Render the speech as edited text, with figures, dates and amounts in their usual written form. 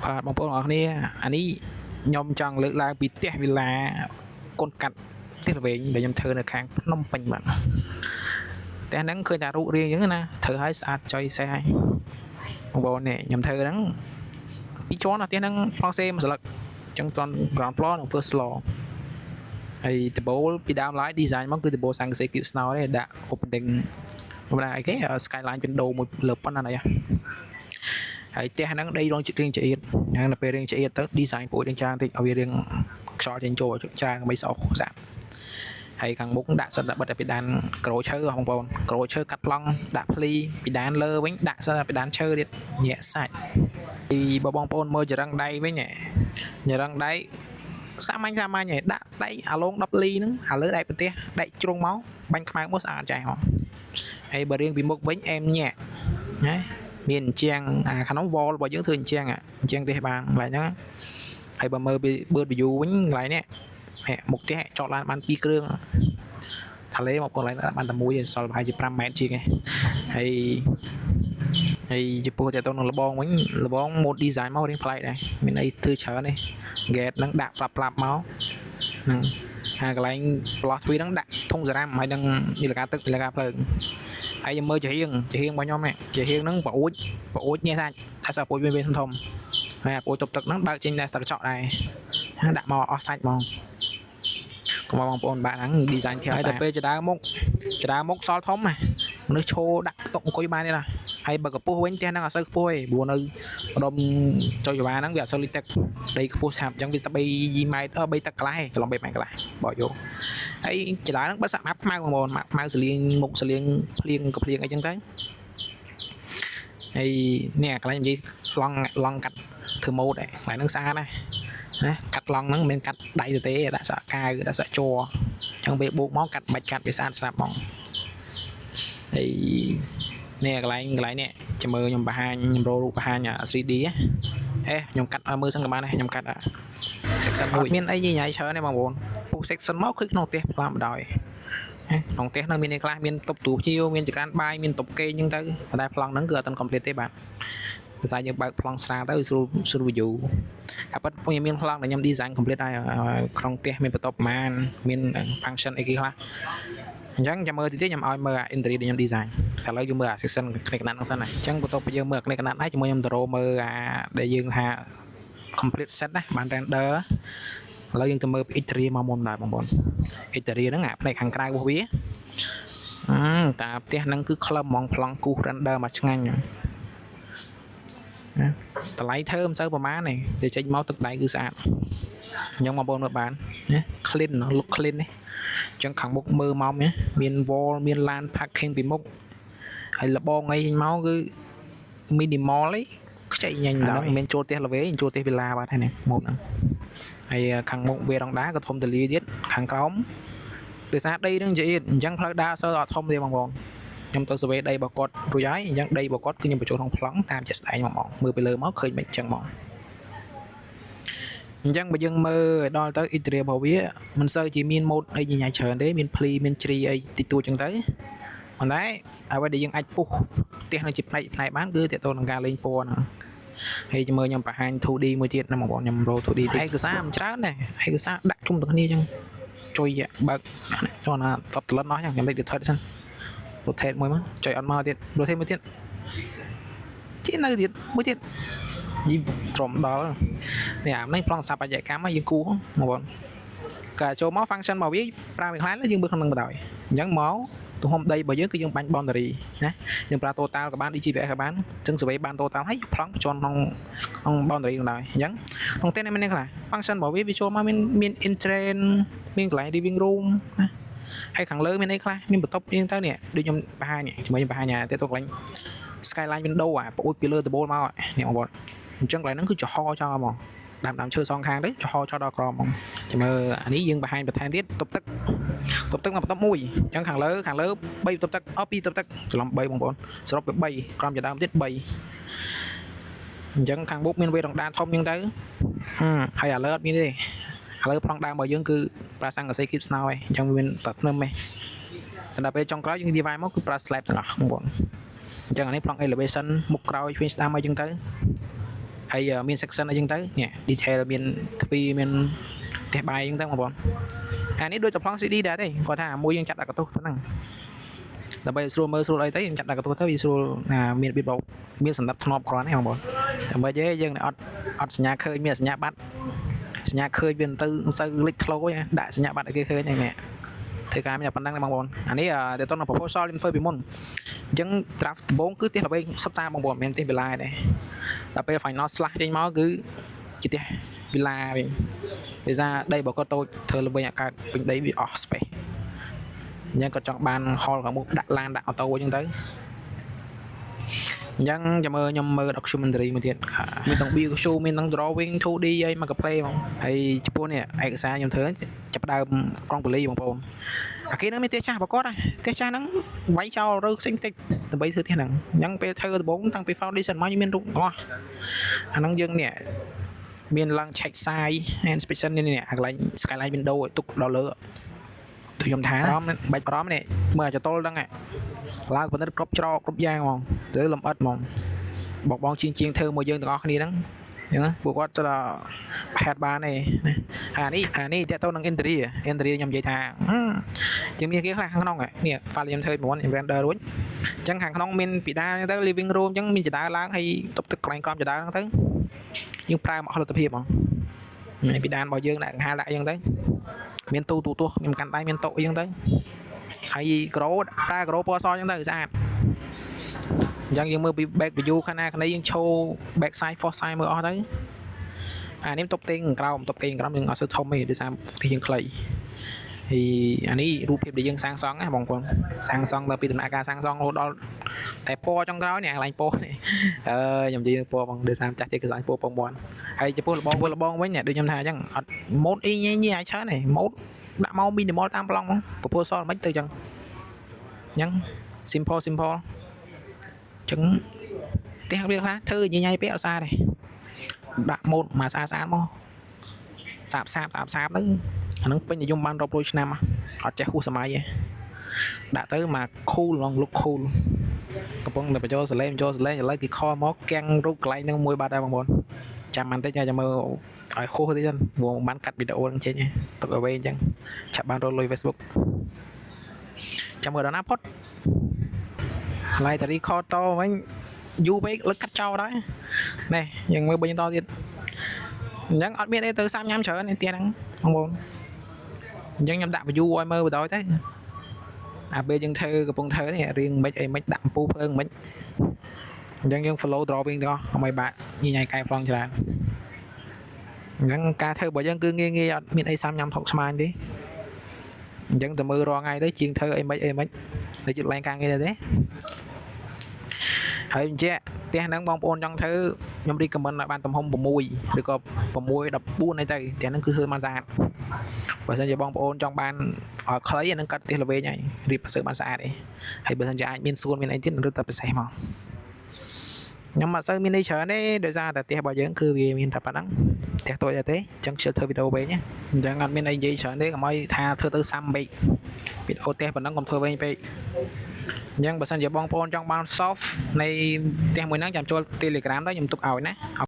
បាទបងប្អូនអរគ្នាអានេះខ្ញុំចង់លើកឡើងពីផ្ទះវិឡាកូនកាត់ផ្ទះល្វែងដែលខ្ញុំធ្វើនៅខាងភ្នំពេញបាទផ្ទះហ្នឹងឃើញតែរូបរាងអញ្ចឹងណាធ្វើឲ្យស្អាតចុយសេះហើយបងប្អូននេះខ្ញុំធ្វើហ្នឹងពីរជាន់ផ្ទះហ្នឹងផ្លង់សេមួយស្លឹកអញ្ចឹងជាន់ ground floor និង first floor ហើយដំបូលពីដើមឡើយ design មកគឺដំបូលស័ង្កសីគៀបស្នោទេដាក់ opening មិនអីគេ skyline window មួយលើប៉ុណ្ណានេះហើយផ្ទះហ្នឹងដីរងរាងចៀតហ្នឹងដល់ពេលរាងចៀតទៅ design ពួយរាងច្រើនតិចឲ្យវារាងខ្យល់ចេញចូលច្រើនមិនស្អុះស្អាតហើយខាងមុខដាក់សិតបិទពីដានក្រូឈើបងប្អូនក្រូឈើកាត់ប្លង់ដាក់ភ្លីពីដានលើវិញដាក់សិតពីដានឈើទៀតញាក់សាច់ពីបងប្អូនមើលចរឹងដៃវិញចរឹងដៃសាមញ្ញឯងដាក់ដៃអាឡូង10លីហ្នឹងឥឡូវដៃប្រទេសដៃជ្រុងមកបាញ់ខ្មៅមកស្អាតចាស់ហ៎ហើយបើរៀងពីមុខវិញអែមញាក់ណាមានអញ្ចឹងអាខាងនោះ wall របស់យើងធ្វើអញ្ចឹងទេបានកន្លែងហ្នឹងហើយបើមើលពី bird view វិញកន្លែងនេះមុខផ្ទះចតឡានបាន2គ្រឿងថាលេមកកន្លែងបានតែមួយសល់ប្រហែលជា5ម៉ែត្រជាងឯងហើយចំពោះតែទៅនឹងលបងវិញលបង mode design មករៀងប្លែកដែរមានអីធ្វើច្រើនទេ gate ហ្នឹងដាក់ប្រាប់មកហ្នឹងហើយកន្លែងប្លោះទ្វីហ្នឹងដាក់ធុងសារ៉ាំហើយនឹងនីលកាទឹកនីលកាភ្លើងហើយយើងមើលជាហៀងរបស់ខ្ញុំជាហៀងហ្នឹងប្អួចញ៉ែសាច់ថាសាប្អួចវាធំហើយអាប្អួចទប់ទឹកហ្នឹងបើកចេញតែកញ្ចក់ដែរដាក់មកអស់សាច់ហ្មងកុំបងប្អូនបាក់ហ្នឹង design ធៀបហើយតែពេលចដើមុខសល់ធំណាមនុស្សឈោដាក់តុអង្គុយបានទេណាហើយបើកពស់វិញផ្ទះហ្នឹងអត់សូវខ្ពស់ទេព្រោះនៅម្ដុំចុយច្បាហ្នឹងវាអត់សូវលិចទឹកដីខ្ពស់ឆាប់អញ្ចឹងវាតែ3ម៉ែត្រ3ទឹកកន្លះឯងច្រឡំ3ម៉ែត្រកន្លះបោកយកហើយចដើហ្នឹងបិទសាក់ម៉ាប់ខ្មៅបងប្អូនម៉ាប់ខ្មៅសលៀងមុខសលៀងភ្លៀងក៏ភ្លៀងអីចឹងទៅហើយនេះកន្លែងនិយាយឡង់កាត់ធ្វើម៉ូតឯងកន្លែងហ្នឹងស្អាតណាកាត់ឡង់ហ្នឹងមិនមែនកាត់ដៃទៅទេដាក់សាក់កាវដាក់សាក់ជ័រអញ្ចឹងពេលបូកមកកាត់បាច់កាត់វាស្អាតស្រាប់ហ្មងហើយនេះកន្លែងនេះចាំមើលខ្ញុំបង្ហាញខ្ញុំរករូបបង្ហាញ 3D ខ្ញុំកាត់ឲ្យមើលសិនក៏បានដែរខ្ញុំកាត់ section មួយមានអីញ៉ៃច្រើនទេបងប្អូនពុះ section មកគឺក្នុងផ្ទះផ្លាមបណ្ដោយក្នុងផ្ទះហ្នឹងមានអីខ្លះមានតុបទូភ្ញៀវមានចក្រានបាយមានតុបគេអញ្ចឹងទៅប៉ុន្តែប្លង់ហ្នឹងគឺអត់ទាន់ complete ទេបាទភាសាយើងបើកប្លង់ស្រាលទៅស្រួល view តែប៉ុតខ្ញុំមានប្លង់ដែលខ្ញុំ design complete ហើយក្នុងផ្ទះមានបន្ទប់ប្រមាណមាន function អីគេខ្លះអញ្ចឹងចាំមើលតិចខ្ញុំឲ្យមើល interior ដែលខ្ញុំ design តែឥឡូវយើងមើល section គ្នាកណាត់ហ្នឹងសិនណាអញ្ចឹងបន្ទាប់ពីយើងមើលគ្នាកណាត់ហើយជាមួយខ្ញុំទៅរកមើលដែលយើងថា complete set ណាបាន render ឥឡូវយើងទៅមើល exterior មកមុនដែរបងប្អូន exterior ហ្នឹងផ្នែកខាងក្រៅរបស់វាតាផ្ទះហ្នឹងគឺក្លឹមហ្មងប្លង់គូស render មកឆ្ងាញ់តម្លៃធ្វើមិនសូវប្រហែលទេចេញមកទឹកដៃគឺស្អាតអញ្ចឹងបងប្អូនមើលបានណា clean look clean នេះអញ្ចឹងខាងមុខមើលមកមាន wall មាន LAN parking ពីមុខហើយលបងអីចេញមកគឺ minimal ឯងខ្ចីញញដល់មិនមែនចូលផ្ទះល្វែងចូលផ្ទះវិឡាបាទហ្នឹងមុខហ្នឹងហើយខាងមុខវេរ៉ង់ដាក៏ធំទលាទៀតខាងក្រោមដោយសារដីហ្នឹងចៀតអញ្ចឹងផ្លូវដើរអត់ធំទេបងប្អូនខ្ញុំទៅ survey ដីរបស់គាត់រួចហើយអញ្ចឹងដីរបស់គាត់គឺខ្ញុំបញ្ចូលក្នុងប្លង់តាមជាក់ស្ដែងមកមើលពីលើមកឃើញមិនអញ្ចឹងមកអញ្ចឹងបើយើងមើលដល់ទៅ interior របស់វាមិនសូវជាមាន mode អីញ៉ៃច្រើនទេមានភ្លីមានជ្រីអីតិចតួចអញ្ចឹងទៅប៉ុន្តែអ្វីដែលយើងអាចពុះផ្ទះនៅជាផ្នែកបានគឺទាក់ទងនឹងការលេងពណ៌ហ្នឹងហើយមើលខ្ញុំបង្ហាញ 2D មួយទៀតណាបងប្អូនខ្ញុំរក 2D ឯកសារមិនច្រើនទេឯកសារដាក់ជុំទៅគ្នាអញ្ចឹងជួយបើកចូលណាតបតលិនអស់អញ្ចឹងខ្ញុំលេខ rotate សិន rotate មួយមកចុយអត់មកទៀត rotate មួយទៀតជានៅទៀតមួយទៀតយីត្រមដល់នេះអានេះប្លង់ស្ថាបត្យកម្មយើងគូបងប្អូនកាចូលមក function របស់វាប្រើវាខ្លាំងយើងមើលក្នុងនឹងបណ្ដោយអញ្ចឹងមកទំហំដីរបស់យើងគឺយើងបាញ់ boundary ណាយើងប្រើ total ក៏បាន DGPS ក៏បានអញ្ចឹង survey បាន total ហើយប្លង់បញ្ជាន់ក្នុង boundary នោះដែរអញ្ចឹងក្នុងផ្ទះនេះមានខ្លះ function របស់វាចូលមកមាន entrance មានកន្លែង living room ណាហើយខាងលើមានអីខ្លះមានបន្ទប់អីទៅនេះដូចខ្ញុំបង្ហាញជាមួយខ្ញុំបង្ហាញទៅកន្លែង skyline window ប្អួតពីលើដំបូលមកនេះបងប្អូនអញ្ចឹងកន្លែងហ្នឹងគឺចំហចោលហ្មងដើមឈើសងខាងទៅចំហចោលដល់ក្រមហ្មងចាំមើលអានេះយើងបង្ហាញបន្ថែមទៀតទប់ទឹកមកបន្ទប់មួយអញ្ចឹងខាងលើ3បន្ទប់ទឹក2បន្ទប់ទឹកច្រឡំ3បងប្អូនសរុបវា3ក្រមជាដើមទៀត3អញ្ចឹងខាងមុខមានវេរ៉ង់ដាធំអញ្ចឹងទៅហើយឥឡូវអត់មានទេឥឡូវប្លង់ដើមរបស់យើងគឺប្រើស័ង្កសីគៀបស្នោឯងអញ្ចឹងវាមានតែភ្នំឯងតែដល់ពេលចុងក្រោយយើង divide មកគឺប្រើ slab ទាំងអស់បងប្អូនអញ្ចឹងអានេះប្លង់ elevation មុខក្រោយឆ្វេងស្ដាំអីចឹងទៅ hay miền section ở dân tới nè detail miền thui miền đẹp bài dân tới mà bọn này đôi tập phong CD đã đấy có thà mua dân chặt là có tốt năng là bây giờ mơ đây tới chặt là có tốt tới miền biệt bầu miền sản phẩm nộp còn này mà bọn bây giờ dân này ọt nhà khơi miền nhà bắt nhà khơi miền tư sư lịch lâu nha đại nhà bắt ở kia khơi này nè thì cái mình là phần năng bằng bồn anh ấy để tôi làm proposal lên phơi bị môn chẳng draft 4 cứ tiếc là bây sắp ra bằng bồn mình tên bị lai này là bây phải nó slash trên máu cứ chỉ tiếc bị lai bây ra đây bảo có tôi thơ là bây giờ cả mình đấy bị off space nhưng còn chọn bàn hall cả một đặt lan đặt auto như tới nhưng nhầm mơ documentary mình thiệt mìnhต้อง build show mìnhต้อง drawing 2D អីមក play ហ្មងហើយចំពោះនេះឯកសារខ្ញុំធ្វើចាប់ដើមក្រុងប៉ូលីបងប្អូនអាគេនឹងមានផ្ទះចាស់ប្រកបផ្ទះចាស់ហ្នឹងវាយចោលរើផ្សេងតិចដើម្បីធ្វើផ្ទះហ្នឹងអញ្ចឹងពេលធ្វើដំបូងតាំងពី foundation មកយើងមានរូបទាំងអស់អាហ្នឹងយើងនេះមានឡើង check size and inspection នេះអាកន្លែង skyline window ឲ្យទុកដល់លើទៅខ្ញុំថាបាច់បារម្ភនេះមើលចតលហ្នឹងឡើងបណ្ឌិតគ្រប់ច្រកគ្រប់យ៉ាងហ្មងទៅលំអិតហ្មងបងជាងធ្វើមួយយើងទាំងអស់គ្នាហ្នឹងអញ្ចឹងពួកគាត់ទៅហេតុបានទេអានេះតើតើនឹង interior ខ្ញុំនិយាយថាជាងមានគេខ្លះខាងក្នុងនេះ file ខ្ញុំធ្វើមុន render រួចអញ្ចឹងខាងក្នុងមានពីដាទៅ living room អញ្ចឹងមានចដាឡើងហើយតុបទឹកកន្លែងក្រោមចដាហ្នឹងទៅយើងប្រើមកលទ្ធភាពហ្មងពីដារបស់យើងដាក់កង្ហារដាក់អញ្ចឹងទៅមានទូទោះខ្ញុំកាន់ដៃមានតុអីអញ្ចឹងទៅហើយក្រូប្រើក្រូពណ៌សអញ្ចឹងទៅស្អាតអញ្ចឹងយើងមើលពី back view ខាងណាខាងនេះយើងឈរ back side force side មើលអស់ទៅអានេះតុបទេងក្រោមយើងអត់សូវធំទេដោយសារទីយើងខ្លីហើយអានេះរូបភាពដែលយើងសាងសង់ណាបងប្អូនសាងសង់ដល់ពីដំណាក់កាលសាងសង់រហូតដល់តែពណ៌ចុងក្រោយនេះកន្លែងពណ៌នេះខ្ញុំនិយាយពណ៌បងដោយសារចាស់ទៀតគឺស្អាតពណ៌ពងមាន់ហើយចំពោះលបងវិញដូចខ្ញុំថាអញ្ចឹងអត់ mode អីញ៉ៃអាចច្រើនទេ mode ដាក់មក minimal តាមប្លង់ហ្មង proposal មិនទៅអញ្ចឹង simple អញ្ចឹងផ្ទះវាខ្លះធ្វើញ៉ៃពេកអត់ស្អាតទេដាក់ mode មកស្អាតមកសាបទៅអានឹងពេញនិយមបានរាប់រយឆ្នាំអត់ចេះហួសសម័យទេដាក់ទៅមក cool ឡង look cool កំពុងតែបញ្ចូលសលេងឥឡូវគេខលមកកាំងរូបកន្លែងហ្នឹងមួយបាត់ហើយបងប្អូនចាំមិនតិចចាំមើលឲ្យហួសតិចទៅព្រោះបានកាត់វីដេអូហ្នឹងចេញទុកឲ្យវែងអញ្ចឹងឆាប់បានរកលុយ Facebook ចាំមើលដល់ណាផុតឡាយតារីខតវិញយូរពេកលឹកកាត់ចោលដែរនេះយើងមើលបន្តទៀតអញ្ចឹងអត់មានអីទៅសាំញ៉ាំច្រើនទេហ្នឹងបងប្អូនអញ្ចឹងខ្ញុំដាក់ view ឲ្យមើលបន្តទៅអាពេលយើងធ្វើកំពុងធ្វើនេះរៀងមិនអីមិនដាក់អំពូភ្លើងមិនអញ្ចឹងយើង follow drawing ទាំងអស់ឲ្យបាក់ញ៉ៃកាយប្លង់ច្រើនអញ្ចឹងការធ្វើរបស់យើងគឺងាយអត់មានអីសាំញ៉ាំថុកស្មានទេអញ្ចឹងទៅមើលរាល់ថ្ងៃទៅជាងធ្វើអីមិនទៅជិតឡើងការងារទេហើយអញ្ចឹងផ្ទះហ្នឹងបងប្អូនចង់ធ្វើខ្ញុំ recommend ឲ្យបានទំហំ6ឬក៏6 14អីទៅផ្ទះហ្នឹងគឺធ្វើបានស្អាតបើមិនជាបងប្អូនចង់បានឲ្យខ្លីអាហ្នឹងកាត់ផ្ទះល្វែងហើយរៀបប្រសើរបានស្អាតទេហើយបើមិនជាអាចមានសួនមានអីទៀតរត់តែពិសេសមកខ្ញុំអត់សូវមានន័យច្រើនទេដោយសារតែផ្ទះរបស់យើងគឺវាមានតែប៉ុណ្ណឹងផ្ទះតូចទេអញ្ចឹងខ្ញុំធ្វើវីដេអូវិញអញ្ចឹងអត់មានអីនិយាយច្រើនទេកុំឲ្យថាធ្វើទៅសាំពេកវីដេអូផ្ទះប៉ុណ្ណឹងកុំធ្វើវិញពេកអញ្ចឹងបើសិនជាបងប្អូនចង់បាន soft នៃផ្ទះមួយហ្នឹងចាំចូល Telegram ទៅខ្ញុំទុកឲ្យណា